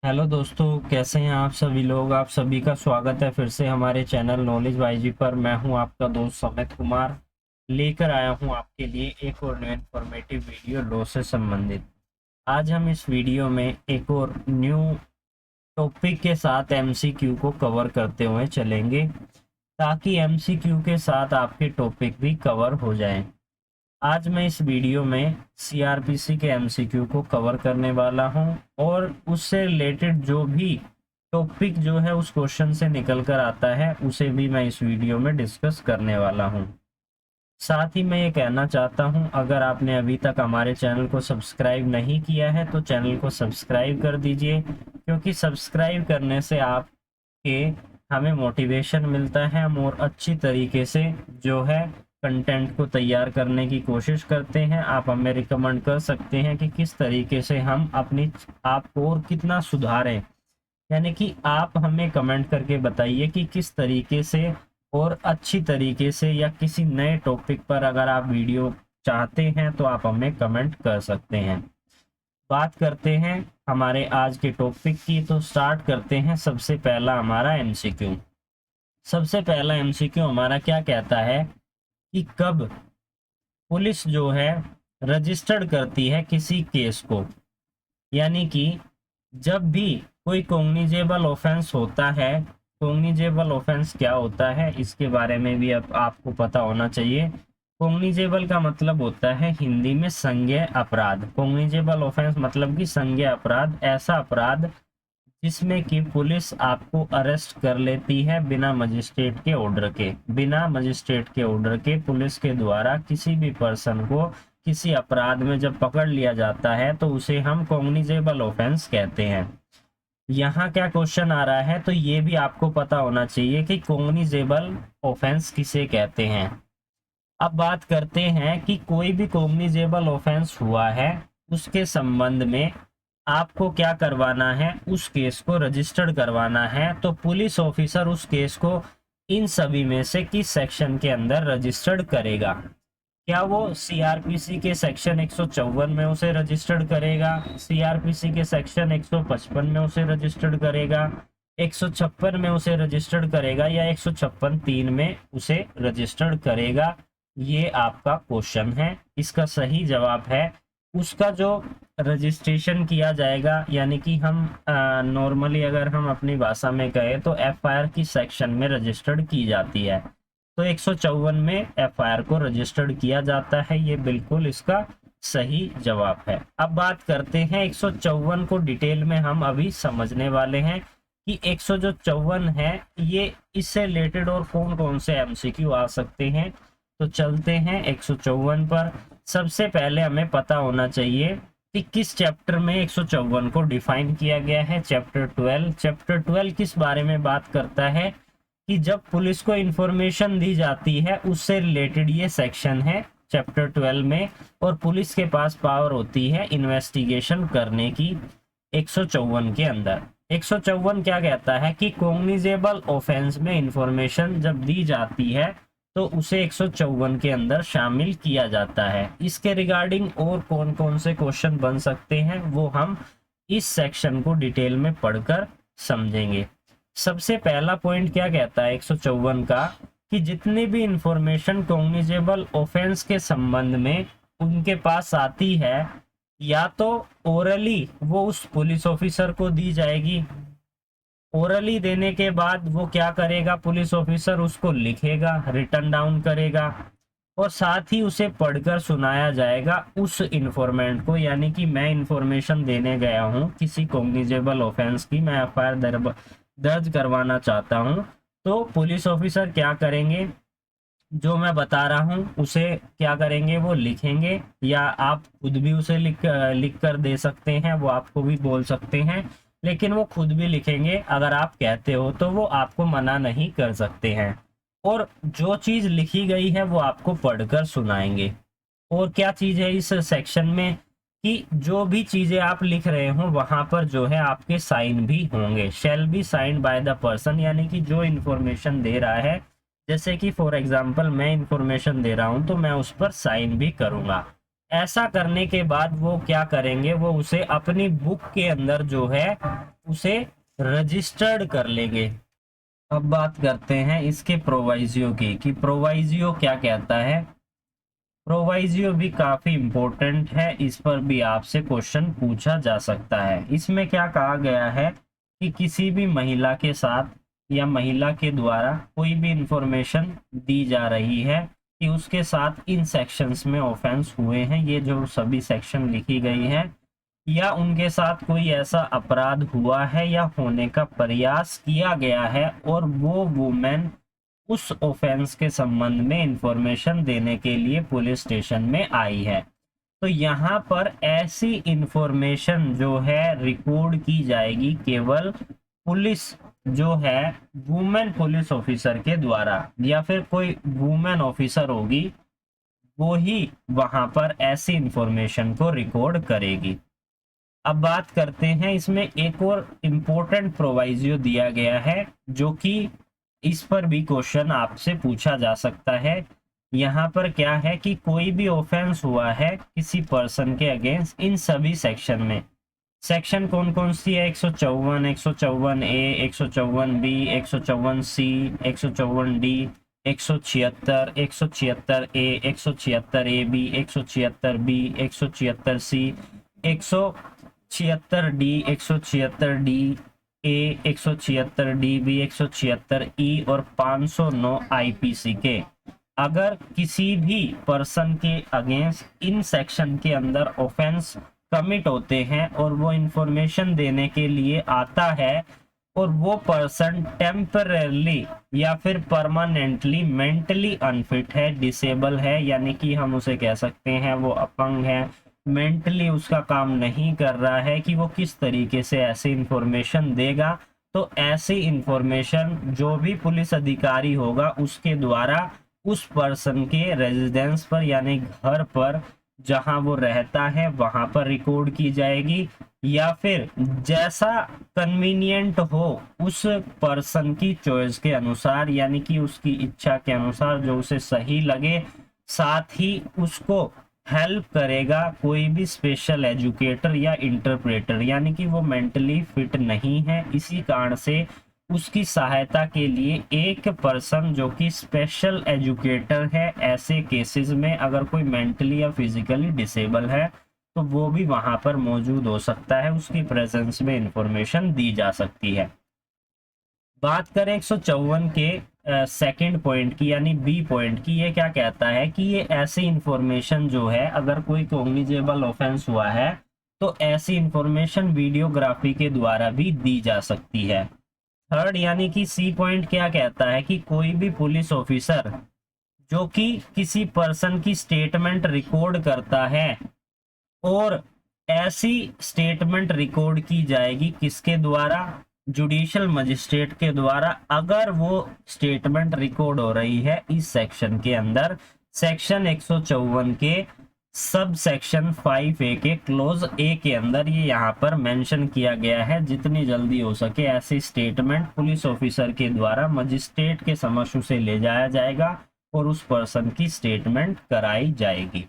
Hello दोस्तों, कैसे हैं आप सभी लोग। आप सभी का स्वागत है फिर से हमारे चैनल नॉलेज वाईजी पर। मैं हूं आपका दोस्त समित कुमार, लेकर आया हूं आपके लिए एक और न्यू इन्फॉर्मेटिव वीडियो लॉ से संबंधित। आज हम इस वीडियो में एक और न्यू टॉपिक के साथ एमसीक्यू को कवर करते हुए चलेंगे, ताकि एमसीक्यू के साथ आपके टॉपिक भी कवर हो जाएं। आज मैं इस वीडियो में सीआरपीसी के एमसीक्यू को कवर करने वाला हूं और उससे रिलेटेड जो भी टॉपिक जो है उस क्वेश्चन से निकल कर आता है उसे भी मैं इस वीडियो में डिस्कस करने वाला हूं। साथ ही मैं ये कहना चाहता हूं, अगर आपने अभी तक हमारे चैनल को सब्सक्राइब नहीं किया है तो चैनल को सब्सक्राइब कर दीजिए, क्योंकि सब्सक्राइब करने से आपके हमें मोटिवेशन मिलता है। हम और अच्छी तरीके से जो है कंटेंट को तैयार करने की कोशिश करते हैं। आप हमें रिकमेंड कर सकते हैं कि किस तरीके से हम अपनी आप को और कितना सुधारें, यानी कि आप हमें कमेंट करके बताइए कि किस तरीके से और अच्छी तरीके से, या किसी नए टॉपिक पर अगर आप वीडियो चाहते हैं तो आप हमें कमेंट कर सकते हैं। बात करते हैं हमारे आज के टॉपिक की, तो स्टार्ट करते हैं। सबसे पहला हमारा एमसीक्यू। सबसे पहला एमसीक्यू हमारा क्या कहता है कि कब पुलिस जो है रजिस्टर्ड करती है किसी केस को, यानी कि जब भी कोई कॉग्निजेबल ऑफेंस होता है। कॉग्निजेबल ऑफेंस क्या होता है इसके बारे में भी अब आपको पता होना चाहिए। कॉग्निजेबल का मतलब होता है हिंदी में संज्ञेय अपराध। कॉग्निजेबल ऑफेंस मतलब कि संज्ञेय अपराध, ऐसा अपराध जिसमें कि पुलिस आपको अरेस्ट कर लेती है बिना मजिस्ट्रेट के ऑर्डर के। बिना मजिस्ट्रेट के ऑर्डर के पुलिस के द्वारा किसी भी पर्सन को किसी अपराध में जब पकड़ लिया जाता है तो उसे हम कॉग्निजेबल ऑफेंस कहते हैं। यहाँ क्या क्वेश्चन आ रहा है, तो ये भी आपको पता होना चाहिए कि कॉग्निजेबल ऑफेंस किसे कहते हैं। अब बात करते हैं कि कोई भी कॉग्निजेबल ऑफेंस हुआ है उसके संबंध में आपको क्या करवाना है, उस केस को रजिस्टर्ड करवाना है। तो पुलिस ऑफिसर उस केस को इन सभी में से किस सेक्शन के अंदर रजिस्टर्ड करेगा? क्या वो सीआरपीसी के सेक्शन 154 में उसे रजिस्टर्ड करेगा, सीआरपीसी के सेक्शन 155 में उसे रजिस्टर्ड करेगा, 156 में उसे रजिस्टर्ड करेगा, या 156(3) में उसे रजिस्टर्ड करेगा? ये आपका क्वेश्चन है। इसका सही जवाब है उसका जो रजिस्ट्रेशन किया जाएगा, यानी कि हम नॉर्मली अगर हम अपनी भाषा में कहें तो एफआईआर की सेक्शन में रजिस्टर्ड की जाती है। तो 154 में एफआईआर को रजिस्टर्ड किया जाता है। ये बिल्कुल इसका सही जवाब है। अब बात करते हैं 154 को डिटेल में हम अभी समझने वाले हैं कि 154 है ये, इससे रिलेटेड और कौन कौन से एमसीक्यू आ सकते हैं। तो चलते हैं 154 पर। सबसे पहले हमें पता होना चाहिए कि किस चैप्टर में 154 को डिफाइन किया गया है। चैप्टर 12। चैप्टर 12 किस बारे में बात करता है कि जब पुलिस को इंफॉर्मेशन दी जाती है उससे रिलेटेड ये सेक्शन है चैप्टर 12 में, और पुलिस के पास पावर होती है इन्वेस्टिगेशन करने की 154 के अंदर। 154 क्या कहता है कि कॉग्निजेबल ऑफेंस में इंफॉर्मेशन जब दी जाती है तो उसे 154 के अंदर शामिल किया जाता है। इसके रिगार्डिंग और कौन कौन से क्वेश्चन बन सकते हैं वो हम इस सेक्शन को डिटेल में पढ़कर समझेंगे। सबसे पहला पॉइंट क्या कहता है 154 का, कि जितनी भी इंफॉर्मेशन कॉग्निजेबल ऑफेंस के संबंध में उनके पास आती है, या तो ओरली वो उस पुलिस ऑफिसर को दी जाएगी। ओरली देने के बाद वो क्या करेगा, पुलिस ऑफिसर उसको लिखेगा, रिटन डाउन करेगा, और साथ ही उसे पढ़कर सुनाया जाएगा उस इंफॉर्मेंट को। यानी कि मैं इंफॉर्मेशन देने गया हूं किसी कॉग्निजेबल ऑफेंस की, मैं एफआईआर दर्ज करवाना चाहता हूं, तो पुलिस ऑफिसर क्या करेंगे, जो मैं बता रहा हूं उसे क्या करेंगे, वो लिखेंगे, या आप खुद भी उसे लिख कर दे सकते हैं, वो आपको भी बोल सकते हैं, लेकिन वो खुद भी लिखेंगे। अगर आप कहते हो तो वो आपको मना नहीं कर सकते हैं, और जो चीज लिखी गई है वो आपको पढ़कर सुनाएंगे। और क्या चीज है इस सेक्शन में, कि जो भी चीजें आप लिख रहे हो वहां पर जो है आपके साइन भी होंगे। Shall be signed by the person, यानी कि जो इंफॉर्मेशन दे रहा है, जैसे कि फॉर एग्जांपल मैं इंफॉर्मेशन दे रहा हूं तो मैं उस पर साइन भी करूंगा। ऐसा करने के बाद वो क्या करेंगे, वो उसे अपनी बुक के अंदर जो है उसे रजिस्टर्ड कर लेंगे। अब बात करते हैं इसके प्रोवाइजियो की, कि प्रोवाइजियो क्या कहता है। प्रोवाइजियो भी काफी इंपॉर्टेंट है, इस पर भी आपसे क्वेश्चन पूछा जा सकता है। इसमें क्या कहा गया है कि किसी भी महिला के साथ या महिला के द्वारा कोई भी इंफॉर्मेशन दी जा रही है कि उसके साथ इन सेक्शंस में ऑफेंस हुए हैं, ये जो सभी सेक्शन लिखी गई है, या उनके साथ कोई ऐसा अपराध हुआ है या होने का प्रयास किया गया है और वो वुमेन उस ऑफेंस के संबंध में इंफॉर्मेशन देने के लिए पुलिस स्टेशन में आई है। तो यहाँ पर ऐसी इंफॉर्मेशन जो है रिकॉर्ड की जाएगी केवल पुलिस जो है वुमेन पुलिस ऑफिसर के द्वारा, या फिर कोई वुमेन ऑफिसर होगी वो ही वहां पर ऐसी इंफॉर्मेशन को रिकॉर्ड करेगी। अब बात करते हैं, इसमें एक और इम्पोर्टेंट प्रोवाइजियो दिया गया है जो कि इस पर भी क्वेश्चन आपसे पूछा जा सकता है। यहाँ पर क्या है कि कोई भी ऑफेंस हुआ है किसी पर्सन के अगेंस्ट इन सभी सेक्शन में। सेक्शन कौन कौन सी है? 154, 154A, 154B, 154C, 154D, 176, 176A, 176AB, 176B, 176C, 176D, 176D A, 176DB, 176E और 509 IPC के अगर किसी भी पर्सन के अगेंस्ट इन सेक्शन के अंदर ऑफेंस कमिट होते हैं और वो इंफॉर्मेशन देने के लिए आता है और वो पर्सन टेम्पररली या फिर परमानेंटली मेंटली अनफिट है, डिसेबल है, यानी कि हम उसे कह सकते हैं वो अपंग है, मेंटली उसका काम नहीं कर रहा है कि वो किस तरीके से ऐसी इंफॉर्मेशन देगा, तो ऐसी इंफॉर्मेशन जो भी पुलिस अधिकारी होगा उसके द्वारा उस पर्सन के रेजिडेंस पर यानी घर पर जहां वो रहता है वहां पर रिकॉर्ड की जाएगी, या फिर जैसा कन्वीनियंट हो उस पर्सन की चॉइस के अनुसार, यानी कि उसकी इच्छा के अनुसार जो उसे सही लगे, साथ ही उसको हेल्प करेगा कोई भी स्पेशल एजुकेटर या इंटरप्रेटर, यानी कि वो मेंटली फिट नहीं है, इसी कारण से उसकी सहायता के लिए एक पर्सन जो कि स्पेशल एजुकेटर है, ऐसे केसेस में अगर कोई मेंटली या फिजिकली डिसेबल है तो वो भी वहां पर मौजूद हो सकता है, उसकी प्रेजेंस में इंफॉर्मेशन दी जा सकती है। बात करें 154 के सेकंड पॉइंट की यानी बी पॉइंट की, ये क्या कहता है कि ये ऐसी इंफॉर्मेशन जो है अगर कोई कॉग्निजेबल ऑफेंस हुआ है तो ऐसी इंफॉर्मेशन वीडियोग्राफी के द्वारा भी दी जा सकती है। थर्ड यानी कि सी पॉइंट क्या कहता है कि कोई भी पुलिस ऑफिसर जो कि किसी पर्सन की स्टेटमेंट रिकॉर्ड करता है और ऐसी स्टेटमेंट रिकॉर्ड की जाएगी किसके द्वारा? जुडिशियल मजिस्ट्रेट के द्वारा, अगर वो स्टेटमेंट रिकॉर्ड हो रही है इस सेक्शन के अंदर, सेक्शन 154 के सब सेक्शन 5A के क्लोज ए के अंदर ये यहाँ पर मेंशन किया गया है। जितनी जल्दी हो सके ऐसी स्टेटमेंट पुलिस ऑफिसर के द्वारा मजिस्ट्रेट के समक्ष उसे ले जाया जाएगा और उस पर्सन की स्टेटमेंट कराई जाएगी।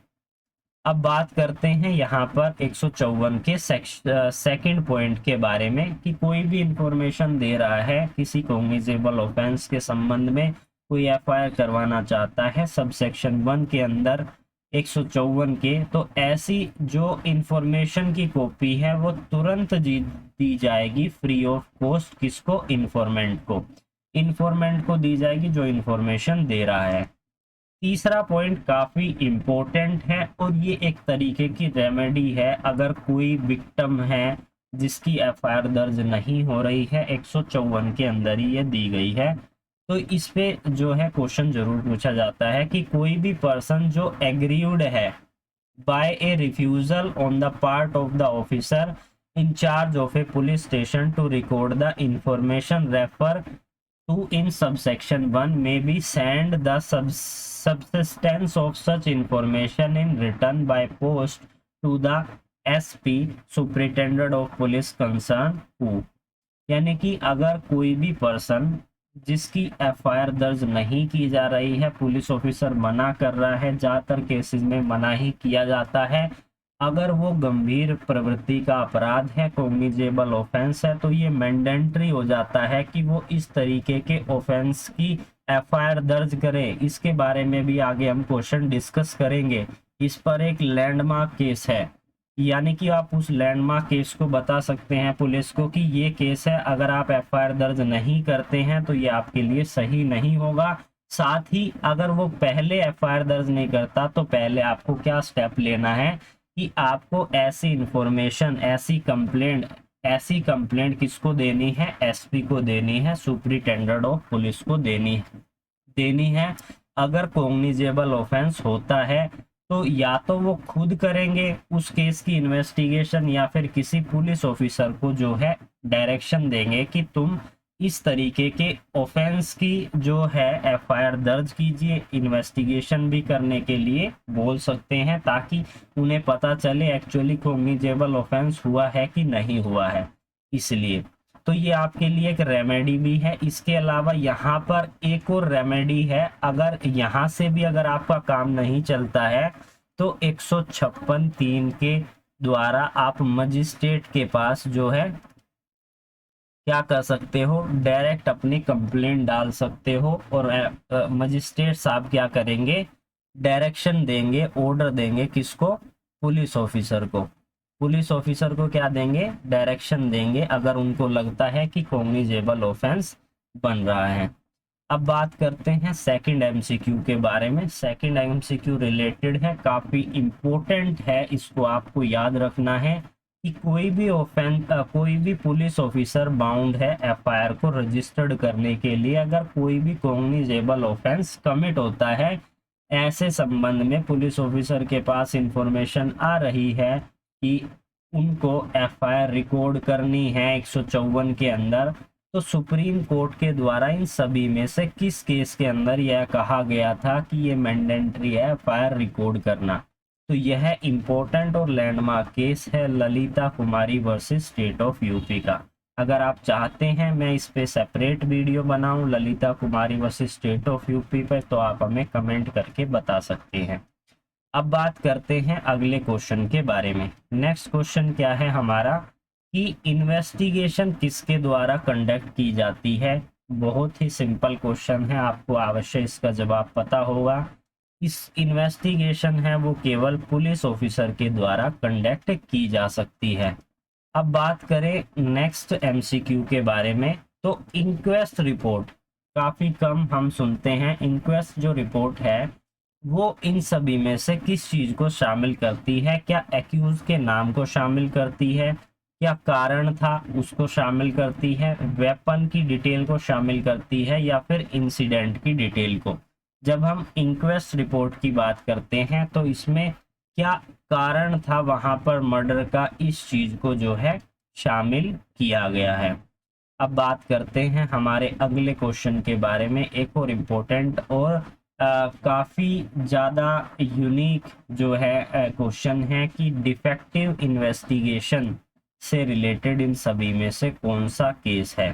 अब बात करते हैं यहाँ पर 154 के सेकंड पॉइंट के बारे में कि कोई भी इंफॉर्मेशन दे रहा है किसी कॉग्निजेबल ऑफेंस के संबंध में, कोई FIR करवाना चाहता है सब सेक्शन 1 के अंदर 154 के, तो ऐसी जो इंफॉर्मेशन की कॉपी है वो तुरंत दी जाएगी फ्री ऑफ कॉस्ट। किसको? इन्फॉर्मेंट को। इन्फॉर्मेंट को दी जाएगी जो इंफॉर्मेशन दे रहा है। तीसरा पॉइंट काफी इंपॉर्टेंट है और ये एक तरीके की रेमेडी है अगर कोई विक्टिम है जिसकी FIR दर्ज नहीं हो रही है, 154 के अंदर ही ये दी गई है, तो इस पे जो है क्वेश्चन जरूर पूछा जाता है कि कोई भी पर्सन जो एग्रीड है by a refusal on the part of the officer in charge of a police station to record the information refer to in subsection 1 may be send the substance of such information in written by post to the SP superintendent of police concerned who, यानी कि अगर कोई भी person जिसकी FIR दर्ज नहीं की जा रही है, पुलिस ऑफिसर मना कर रहा है, ज्यादातर केसेस में मना ही किया जाता है, अगर वो गंभीर प्रवृत्ति का अपराध है, कॉग्निजेबल ऑफेंस है, तो ये मैंडेटरी हो जाता है कि वो इस तरीके के ऑफेंस की एफआईआर दर्ज करे। इसके बारे में भी आगे हम क्वेश्चन डिस्कस करेंगे। इस पर एक लैंडमार्क केस है, यानी कि आप उस लैंडमार्क केस को बता सकते हैं पुलिस को कि ये केस है, अगर आप एफआईआर दर्ज नहीं करते हैं तो ये आपके लिए सही नहीं होगा। साथ ही अगर वो पहले एफआईआर दर्ज नहीं करता तो पहले आपको क्या स्टेप लेना है कि आपको ऐसी इंफॉर्मेशन, ऐसी कंप्लेंट किसको देनी है, एसपी को देनी है, सुपरिटेंडेंट ऑफ पुलिस को देनी है। अगर कॉग्निजेबल ऑफेंस होता है तो या तो वो खुद करेंगे उस केस की इन्वेस्टिगेशन, या फिर किसी पुलिस ऑफिसर को जो है डायरेक्शन देंगे कि तुम इस तरीके के ऑफेंस की जो है एफआईआर दर्ज कीजिए। इन्वेस्टिगेशन भी करने के लिए बोल सकते हैं ताकि उन्हें पता चले एक्चुअली कॉग्निजेबल ऑफेंस हुआ है कि नहीं हुआ है। इसलिए तो ये आपके लिए एक रेमेडी भी है। इसके अलावा यहाँ पर एक और रेमेडी है, अगर यहाँ से भी अगर आपका काम नहीं चलता है तो 156(3) के द्वारा आप मजिस्ट्रेट के पास जो है क्या कर सकते हो, डायरेक्ट अपनी कंप्लेंट डाल सकते हो। और मजिस्ट्रेट साहब क्या करेंगे, डायरेक्शन देंगे, ऑर्डर देंगे किसको, पुलिस ऑफिसर को। पुलिस ऑफिसर को क्या देंगे, डायरेक्शन देंगे, अगर उनको लगता है कि कॉग्निजेबल ऑफेंस बन रहा है। अब बात करते हैं सेकंड एमसीक्यू के बारे में। सेकंड एमसीक्यू रिलेटेड है, काफी इंपॉर्टेंट है, इसको आपको याद रखना है कि कोई भी पुलिस ऑफिसर बाउंड है एफआईआर को रजिस्टर्ड करने के लिए अगर कोई भी कॉग्निजेबल ऑफेंस कमिट होता है। ऐसे संबंध में पुलिस ऑफिसर के पास इंफॉर्मेशन आ रही है कि उनको एफआईआर रिकॉर्ड करनी है 154 के अंदर, तो सुप्रीम कोर्ट के द्वारा इन सभी में से किस केस के अंदर यह कहा गया था कि ये मैंडेटरी है एफआईआर रिकॉर्ड करना। तो यह इंपॉर्टेंट और लैंडमार्क केस है ललिता कुमारी वर्सेस स्टेट ऑफ यूपी का। अगर आप चाहते हैं मैं इस पे सेपरेट वीडियो बनाऊं ललिता कुमारी वर्सेस स्टेट ऑफ यूपी पे, तो आप हमें कमेंट करके बता सकते हैं। अब बात करते हैं अगले क्वेश्चन के बारे में। नेक्स्ट क्वेश्चन क्या है हमारा कि इन्वेस्टिगेशन किसके द्वारा कंडक्ट की जाती है। बहुत ही सिंपल क्वेश्चन है, आपको अवश्य इसका जवाब पता होगा। इस इन्वेस्टिगेशन है वो केवल पुलिस ऑफिसर के द्वारा कंडक्ट की जा सकती है। अब बात करें नेक्स्ट एमसीक्यू के बारे में, तो इंक्वेस्ट रिपोर्ट काफी कम हम सुनते हैं। इंक्वेस्ट जो रिपोर्ट है वो इन सभी में से किस चीज को शामिल करती है, क्या एक्यूज के नाम को शामिल करती है, क्या कारण था उसको शामिल करती है, वेपन की डिटेल को शामिल करती है, या फिर इंसिडेंट की डिटेल को। जब हम इंक्वेस्ट रिपोर्ट की बात करते हैं तो इसमें क्या कारण था वहां पर मर्डर का, इस चीज को जो है शामिल किया गया है। अब बात करते हैं हमारे अगले क्वेश्चन के बारे में। एक और इम्पोर्टेंट और काफी ज्यादा यूनिक जो है क्वेश्चन है कि डिफेक्टिव इन्वेस्टिगेशन से रिलेटेड इन सभी में से कौन सा केस है।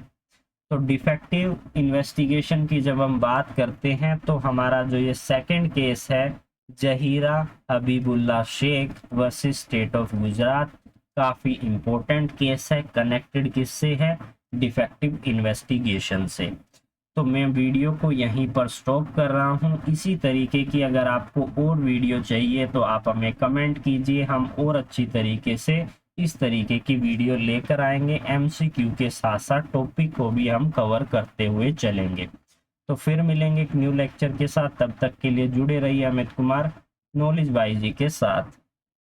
तो डिफेक्टिव इन्वेस्टिगेशन की जब हम बात करते हैं तो हमारा जो ये सेकंड केस है Zahira Habibullah Sheikh versus state of Gujarat, काफी इंपॉर्टेंट केस है। कनेक्टेड किससे है, डिफेक्टिव इन्वेस्टिगेशन से। तो मैं वीडियो को यहीं पर स्टॉप कर रहा हूं। इसी तरीके की अगर आपको और वीडियो चाहिए तो आप हमें कमेंट कीजिए, हम और अच्छी तरीके से इस तरीके की वीडियो लेकर आएंगे। एमसीक्यू के साथ साथ टॉपिक को भी हम कवर करते हुए चलेंगे। तो फिर मिलेंगे एक न्यू लेक्चर के साथ, तब तक के लिए जुड़े रहिए अमित कुमार नॉलेज बाई जी के साथ।